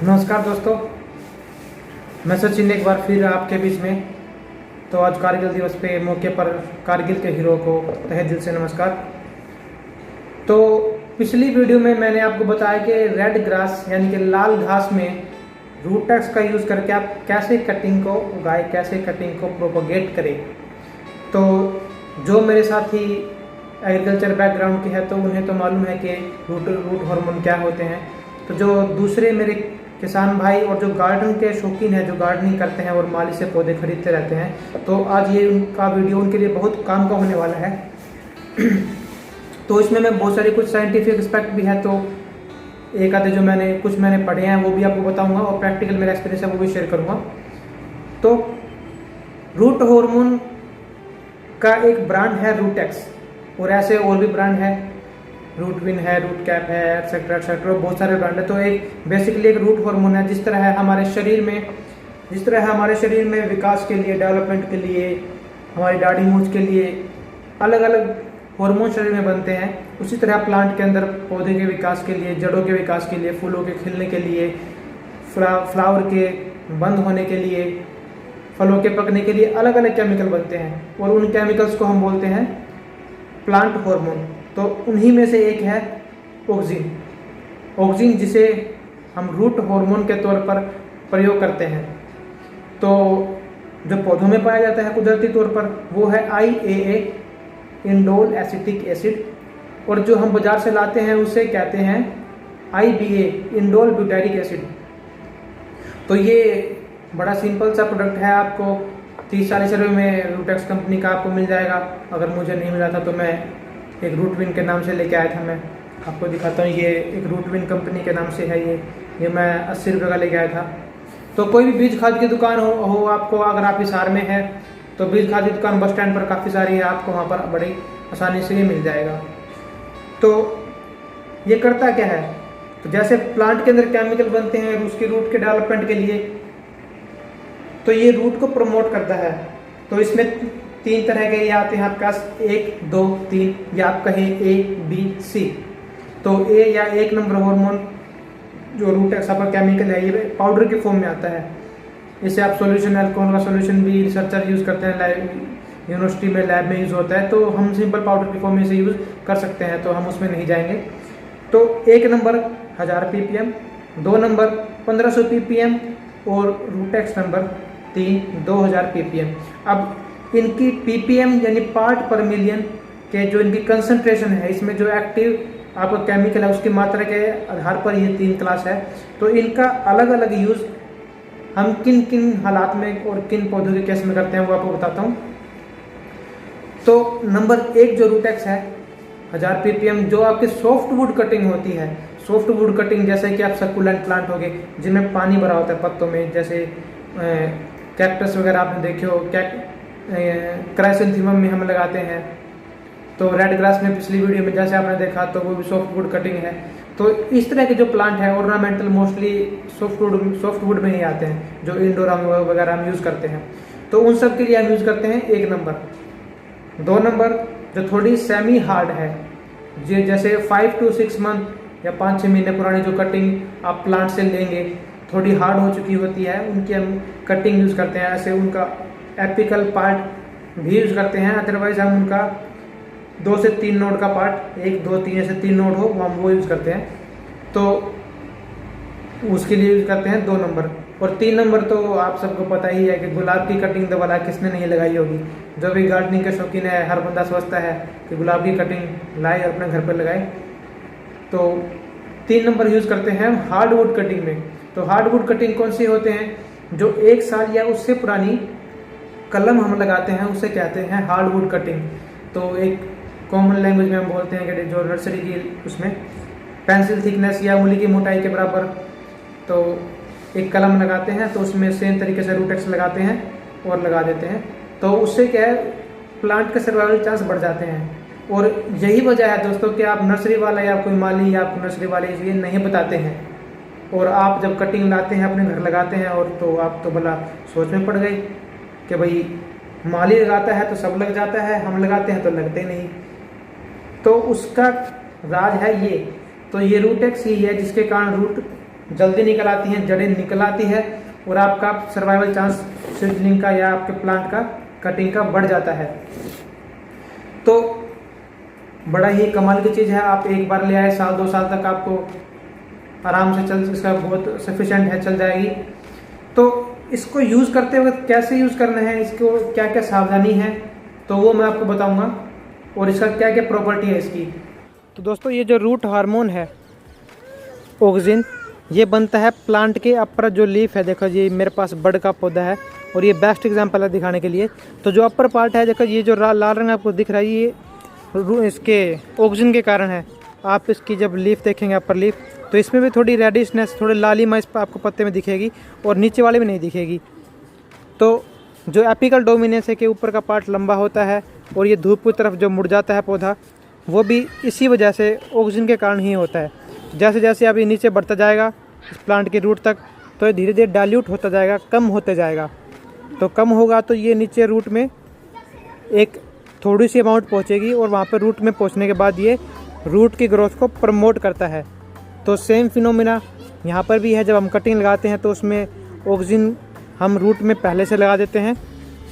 नमस्कार दोस्तों, मैं सचिन एक बार फिर आपके बीच में। तो आज कारगिल दिवस पे मौके पर कारगिल के हीरो को तहे दिल से नमस्कार। तो पिछली वीडियो में मैंने आपको बताया कि रेड ग्रास यानी कि लाल घास में रूटेक्स का यूज़ करके आप कैसे कटिंग को उगाए, कैसे कटिंग को प्रोपोगेट करें। तो जो मेरे साथी एग्रीकल्चर बैकग्राउंड के हैं तो उन्हें तो मालूम है कि रूट हार्मोन क्या होते हैं। तो जो दूसरे मेरे किसान भाई और जो गार्डन के शौकीन हैं, जो गार्डनिंग करते हैं और माली से पौधे खरीदते रहते हैं, तो आज ये उनका वीडियो उनके लिए बहुत काम का होने वाला है। तो इसमें मैं बहुत सारे कुछ साइंटिफिक एस्पेक्ट भी है, तो एक आधे जो मैंने पढ़े हैं वो भी आपको बताऊंगा और प्रैक्टिकल मेरा एक्सपीरियंस है वो भी शेयर करूंगा। तो रूट हार्मोन का एक ब्रांड है रूटेक्स, और ऐसे और भी ब्रांड है, रूट विन है, रूट कैप है, एक्सेट्रा एक्सेट्रा, बहुत सारे ब्रांड है। तो एक बेसिकली एक रूट हार्मोन है। जिस तरह है हमारे शरीर में विकास के लिए, डेवलपमेंट के लिए, हमारी दाढ़ी मूंछ के लिए अलग अलग हार्मोन शरीर में बनते हैं, उसी तरह प्लांट के अंदर पौधे के विकास के लिए, जड़ों के विकास के लिए, फूलों के खिलने के लिए, फ्लावर के बंद होने के लिए, फलों के पकने के लिए अलग अलग केमिकल बनते हैं, और उन केमिकल्स को हम बोलते हैं प्लांट हार्मोन। तो उन्हीं में से एक है ऑक्सिन, जिसे हम रूट हार्मोन के तौर पर प्रयोग करते हैं। तो जो पौधों में पाया जाता है कुदरती तौर पर वो है IAA, इंडोल एसिटिक एसिड, और जो हम बाजार से लाते हैं उसे कहते हैं IBA, इंडोल ब्यूटारिक एसिड। तो ये बड़ा सिंपल सा प्रोडक्ट है, आपको 30-40 रुपये में रूटेक्स कंपनी का आपको मिल जाएगा। अगर मुझे नहीं मिला था तो मैं एक रूट विन के नाम से लेके आया था। मैं आपको दिखाता हूँ, ये एक रूट विन कंपनी के नाम से है। ये मैं 80 रुपये का लेके आया था। तो कोई भी बीज खाद की दुकान हो आपको, अगर आप हिसार में है तो बीज खाद की दुकान बस स्टैंड पर काफ़ी सारी है, आपको वहाँ पर बड़ी आसानी से ये मिल जाएगा। तो ये करता क्या है, तो जैसे प्लांट के अंदर केमिकल बनते हैं उसकी रूट के डेवलपमेंट के लिए, तो ये रूट को प्रमोट करता है। तो इसमें 3 तरह के ये आते हैं आपके पास, 1, 2, 3, या आप कहें ABC। तो A या 1 नंबर हार्मोन जो रूटेक्स का केमिकल है, ये पाउडर के फॉर्म में आता है। इसे आप सोल्यूशन, अल्कोहल का सोल्यूशन भी रिसर्चर यूज़ करते हैं, यूनिवर्सिटी में लैब में यूज़ होता है। तो हम सिंपल पाउडर के फॉर्म में इसे यूज़ कर सकते हैं, तो हम उसमें नहीं जाएंगे। तो 1 नंबर 1000 ppm, 2 नंबर 1500 ppm, और रूटेक्स नंबर 3 2000 ppm। अब इनकी ppm यानी पार्ट पर मिलियन के जो इनकी कंसंट्रेशन है, इसमें जो एक्टिव आपका केमिकल है उसकी मात्रा के आधार पर ये 3 क्लास है। तो इनका अलग अलग यूज़ हम किन किन हालात में और किन पौधों के केस में करते हैं वो आपको बताता हूँ। तो नंबर 1 जो रूटेक्स है 1000 ppm, जो आपकी सॉफ्ट वुड कटिंग होती है। सॉफ्ट वुड कटिंग जैसे कि आप सक्कुलेंट प्लांट हो गए जिनमें पानी भरा होता है पत्तों में, जैसे कैक्टस वगैरह आपने देखे हो, क्राइसेंथेमम में हम लगाते हैं। तो रेड ग्रास में पिछली वीडियो में जैसे आपने देखा तो वो भी सॉफ्ट वुड कटिंग है। तो इस तरह के जो प्लांट है ऑर्नामेंटल मोस्टली सॉफ्ट वुड में ही आते हैं, जो इंडोर वगैरह हम यूज़ करते हैं। तो उन सब के लिए हम यूज़ करते हैं 1 नंबर। 2 नंबर जो थोड़ी सेमी हार्ड है, जैसे 5 to 6 मंथ या 5-6 महीने पुरानी जो कटिंग आप प्लांट से लेंगे, थोड़ी हार्ड हो चुकी होती है, उनकी हम कटिंग यूज़ करते हैं। ऐसे उनका एपिकल पार्ट भी यूज़ करते हैं, अदरवाइज हम उनका 2 से 3 नोड का पार्ट, 1, 2, 3 ऐसे 3 नोड हो हम वो यूज़ करते हैं। तो उसके लिए यूज़ करते हैं 2 नंबर। और 3 नंबर तो आप सबको पता ही है कि गुलाब की कटिंग तो वाला किसने नहीं लगाई होगी। जो भी गार्डनिंग के शौकीन है, हर बंदा सोचता है कि गुलाब की कटिंग लाए और अपने घर पर लगाए। तो 3 नंबर यूज़ करते हैं हार्डवुड कटिंग में। तो हार्डवुड कटिंग कौन से होते हैं, जो 1 साल या उससे पुरानी कलम हम लगाते हैं उसे कहते हैं हार्डवुड कटिंग। तो एक कॉमन लैंग्वेज में हम बोलते हैं कि जो नर्सरी की उसमें पेंसिल थिकनेस या उंगली की मोटाई के बराबर तो एक कलम लगाते हैं, तो उसमें सेम तरीके से रूटेक्स लगाते हैं और लगा देते हैं। तो उससे क्या है, प्लांट के सर्वाइवल चांस बढ़ जाते हैं। और यही वजह है दोस्तों कि आप नर्सरी वाला या कोई माली या आपको नर्सरी वाले ये नहीं बताते हैं, और आप जब कटिंग लाते हैं अपने घर लगाते हैं और तो आप तो भला सोच में पड़ गए कि भाई माली लगाता है तो सब लग जाता है, हम लगाते हैं तो लगते नहीं। तो उसका राज है ये। तो ये रूटेक्स ही है जिसके कारण रूट जल्दी निकल आती हैं, जड़ें निकल आती है और आपका सर्वाइवल चांस सीडलिंग का या आपके प्लांट का कटिंग का बढ़ जाता है। तो बड़ा ही कमाल की चीज़ है। आप एक बार ले आए, साल 2 साल तक आपको आराम से चल, इसका बहुत सफिशेंट है, चल जाएगी। तो इसको यूज़ करते वक्त कैसे यूज़ करना है, इसको क्या क्या सावधानी है, तो वो मैं आपको बताऊंगा और इसका क्या क्या प्रॉपर्टी है इसकी। तो दोस्तों ये जो रूट हार्मोन है ऑक्सिन, ये बनता है प्लांट के अपर जो लीफ है, देखो ये मेरे पास बड़ का पौधा है और ये बेस्ट एग्जांपल है दिखाने के लिए। तो जो अपर पार्ट है, देखो ये जो लाल रंग आपको दिख रहा है, ये इसके ऑक्सिजन के कारण है। आप इसकी जब लीफ देखेंगे अपर लीफ, तो इसमें भी थोड़ी रेडिशनेस, थोड़ी लालिमा इस पर आपको पत्ते में दिखेगी और नीचे वाले में नहीं दिखेगी। तो जो एपिकल डोमिनेंस है कि ऊपर का पार्ट लंबा होता है और ये धूप की तरफ जो मुड़ जाता है पौधा, वो भी इसी वजह से ऑक्सीजन के कारण ही होता है। जैसे जैसे अब ये नीचे बढ़ता जाएगा इस प्लांट के रूट तक, तो ये धीरे धीरे डाइल्यूट होता जाएगा, कम होते जाएगा। तो कम होगा तो ये नीचे रूट में एक थोड़ी सी अमाउंट पहुंचेगी और वहाँ पर रूट में पहुंचने के बाद ये रूट की ग्रोथ को प्रमोट करता है। तो सेम फिनोमिना यहाँ पर भी है। जब हम कटिंग लगाते हैं तो उसमें ऑक्सीजन हम रूट में पहले से लगा देते हैं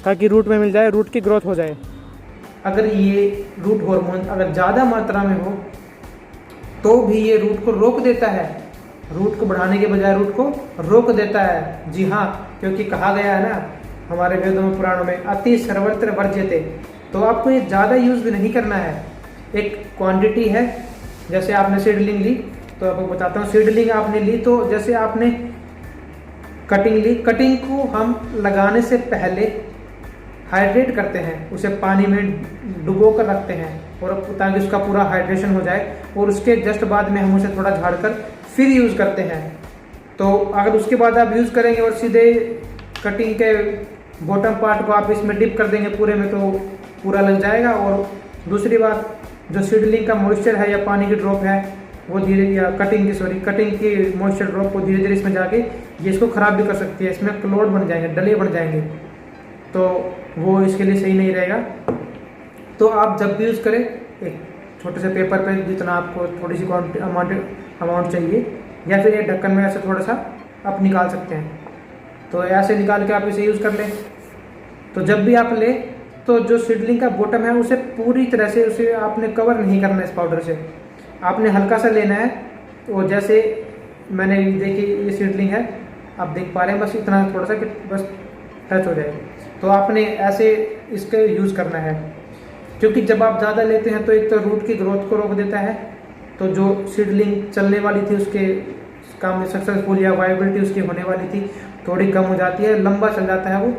ताकि रूट में मिल जाए, रूट की ग्रोथ हो जाए। अगर ये रूट हार्मोन अगर ज़्यादा मात्रा में हो तो भी ये रूट को रोक देता है, रूट को बढ़ाने के बजाय रूट को रोक देता है। जी हाँ, क्योंकि कहा गया है ना हमारे वेदों में, पुराणों में, अति सर्वत्र वर्ज्यते। तो आपको ये ज़्यादा यूज़ भी नहीं करना है, एक क्वांटिटी है। जैसे आपने सीडलिंग ली, तो आपको बताता हूँ, सीडलिंग आपने ली तो जैसे आपने कटिंग ली, कटिंग को हम लगाने से पहले हाइड्रेट करते हैं, उसे पानी में डुबो कर रखते हैं और ताकि उसका पूरा हाइड्रेशन हो जाए, और उसके जस्ट बाद में हम उसे थोड़ा झाड़कर फिर यूज़ करते हैं। तो अगर उसके बाद आप यूज़ करेंगे और सीधे कटिंग के बॉटम पार्ट को आप इसमें डिप कर देंगे पूरे में, तो पूरा लग जाएगा। और दूसरी बात, जो सीडलिंग का मॉइस्चर है या पानी की ड्रॉप है, वो धीरे, या कटिंग की मॉइस्चर ड्रॉप को धीरे धीरे इसमें जाके ये इसको ख़राब भी कर सकती है, इसमें क्लोड बन जाएंगे, डले बन जाएंगे, तो वो इसके लिए सही नहीं रहेगा। तो आप जब भी यूज़ करें, एक छोटे से पेपर पे जितना आपको थोड़ी सी अमाउंट चाहिए, या फिर एक ढक्कन में ऐसे थोड़ा सा आप निकाल सकते हैं, तो ऐसे निकाल के आप इसे यूज़ कर लें। तो जब भी आप लें तो जो सीडलिंग का बॉटम है उसे पूरी तरह से उसे आपने कवर नहीं करना है इस पाउडर से, आपने हल्का सा लेना है। और जैसे मैंने देखी ये सीडलिंग है, आप देख पा रहे हैं, बस इतना थोड़ा सा कि बस टच हो जाए, तो आपने ऐसे इसका यूज़ करना है। क्योंकि जब आप ज़्यादा लेते हैं तो एक तो रूट की ग्रोथ को रोक देता है, तो जो सीडलिंग चलने वाली थी उसके काम में सक्सेसफुल या वाइबिलिटी उसकी होने वाली थी थोड़ी कम हो जाती है, लंबा चल जाता है वो।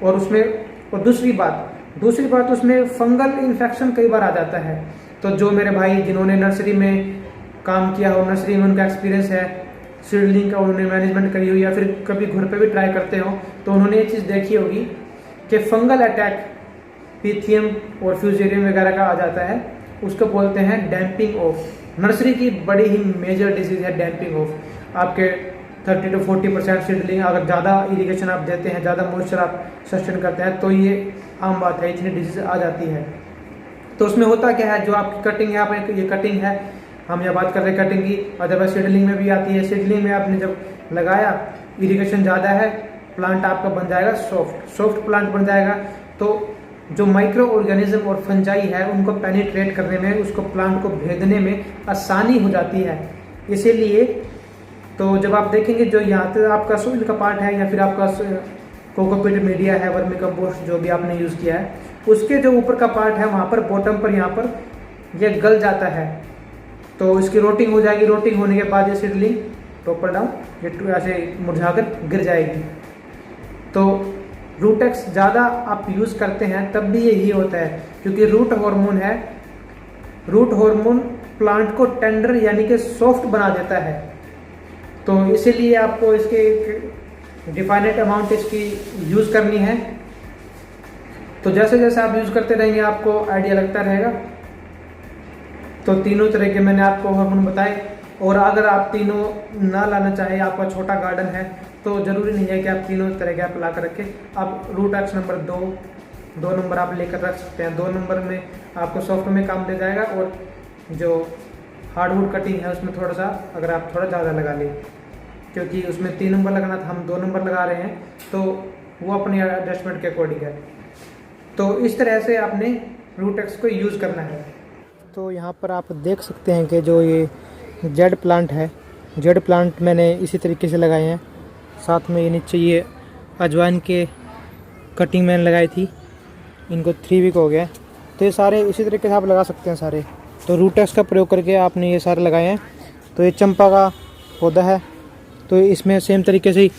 और उसमें, और दूसरी बात उसमें फंगल इन्फेक्शन कई बार आ जाता है। तो जो मेरे भाई जिन्होंने नर्सरी में काम किया हो, नर्सरी में उनका एक्सपीरियंस है, सीडलिंग का उन्होंने मैनेजमेंट करी हो, या फिर कभी घर पे भी ट्राई करते हो, तो उन्होंने ये चीज़ देखी होगी कि फंगल अटैक पीथियम और फ्यूजेरियम वगैरह का आ जाता है, उसको बोलते हैं डैम्पिंग ऑफ। नर्सरी की बड़ी ही मेजर डिजीज़ है डैम्पिंग ऑफ। आपके 30 to 40% सीडलिंग अगर ज़्यादा इरिगेशन आप देते हैं, ज़्यादा मॉइस्चर आप सस्टेन करते हैं, तो ये आम बात है, इतनी डिजीज आ जाती है। तो उसमें होता क्या है, जो आपकी कटिंग है, आप ये कटिंग है, हम यहाँ बात कर रहे हैं कटिंग की, अदरवाइज सीडलिंग में भी आती है। सीडलिंग में आपने जब लगाया, इरिगेशन ज़्यादा है, प्लांट आपका बन जाएगा सॉफ्ट प्लांट बन जाएगा। तो जो माइक्रो ऑर्गेनिज्म और फंजाई है उनको पेनिट्रेट करने में, उसको प्लांट को भेदने में आसानी हो जाती है। इसीलिए तो जब आप देखेंगे जो यहाँ पे आपका सोइल का पार्ट है, या फिर आपका कोकोपीट मीडिया है, वर्मी कंपोस्ट जो भी आपने यूज़ किया है, उसके जो ऊपर का पार्ट है वहाँ पर बॉटम पर यहाँ पर ये गल जाता है, तो इसकी रोटिंग हो जाएगी। रोटिंग होने के बाद ये सीडलिंग टॉपर डाउन ये ऐसे मुरझाकर गिर जाएगी। तो रूटेक्स ज़्यादा आप यूज़ करते हैं तब भी यही होता है, क्योंकि रूट हार्मोन है। रूट हार्मोन प्लांट को टेंडर यानी कि सॉफ्ट बना देता है, तो इसीलिए आपको इसके डिफाइनेट अमाउंट इसकी यूज़ करनी है। तो जैसे जैसे आप यूज़ करते रहेंगे आपको आइडिया लगता रहेगा। तो तीनों तरह के मैंने आपको हार्मोन बताए, और अगर आप तीनों ना लाना चाहें, आपका छोटा गार्डन है, तो ज़रूरी नहीं है कि आप तीनों तरह के आप ला कर रखें। आप रूटेक्स नंबर 2 नंबर आप लेकर रख सकते हैं। 2 नंबर में आपको सॉफ्ट में काम दे जाएगा, और जो हार्डवुड कटिंग है उसमें थोड़ा सा अगर आप थोड़ा ज़्यादा लगा लें। क्योंकि उसमें 3 नंबर लगाना था, हम 2 नंबर लगा रहे हैं, तो वो अपने एडजस्टमेंट के अकॉर्डिंग है। तो इस तरह से आपने रूट एक्स को यूज़ करना है। तो यहाँ पर आप देख सकते हैं कि जो ये जेड प्लांट है, जेड प्लांट मैंने इसी तरीके से लगाए हैं। साथ में ये नीचे ये अजवाइन के कटिंग मैंने लगाई थी, इनको 3 वीक हो गया। तो ये सारे इसी तरीके से आप लगा सकते हैं सारे। तो रूट एक्स का प्रयोग करके आपने ये सारे लगाए हैं। तो ये चंपा का पौधा है, तो इसमें सेम तरीके से ही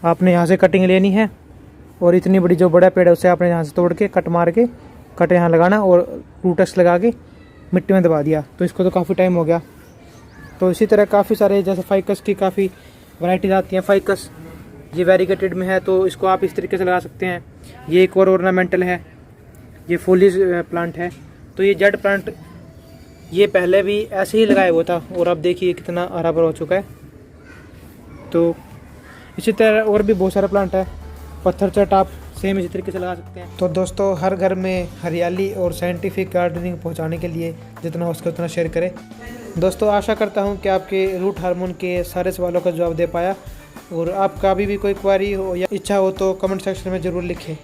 आपने यहाँ से कटिंग लेनी है और इतनी बड़ी जो बड़ा पेड़ है उसे आपने यहाँ से तोड़ के कट मार के कट यहाँ लगाना और रूट एक्स लगा के मिट्टी में दबा दिया। तो इसको तो काफ़ी टाइम हो गया। तो इसी तरह काफ़ी सारे जैसे फाइकस की काफ़ी वैरायटीज आती हैं। फाइकस ये वेरीगेटेड में है, तो इसको आप इस तरीके से लगा सकते हैं। ये एक और ऑर्नामेंटल है, ये फोलिज प्लांट है। तो ये जेड प्लांट ये पहले भी ऐसे ही लगाया हुआ था और अब देखिए कितना हरा भरा हो चुका है। तो इसी तरह और भी बहुत सारे प्लांट है। पत्थर चट आप सेम इसी तरीके से लगा सकते हैं। तो दोस्तों, हर घर में हरियाली और साइंटिफिक गार्डनिंग पहुंचाने के लिए जितना हो सके उतना शेयर करें। दोस्तों, आशा करता हूं कि आपके रूट हार्मोन के सारे सवालों का जवाब दे पाया। और आपका अभी भी कोई क्वेरी हो या इच्छा हो तो कमेंट सेक्शन में ज़रूर लिखें।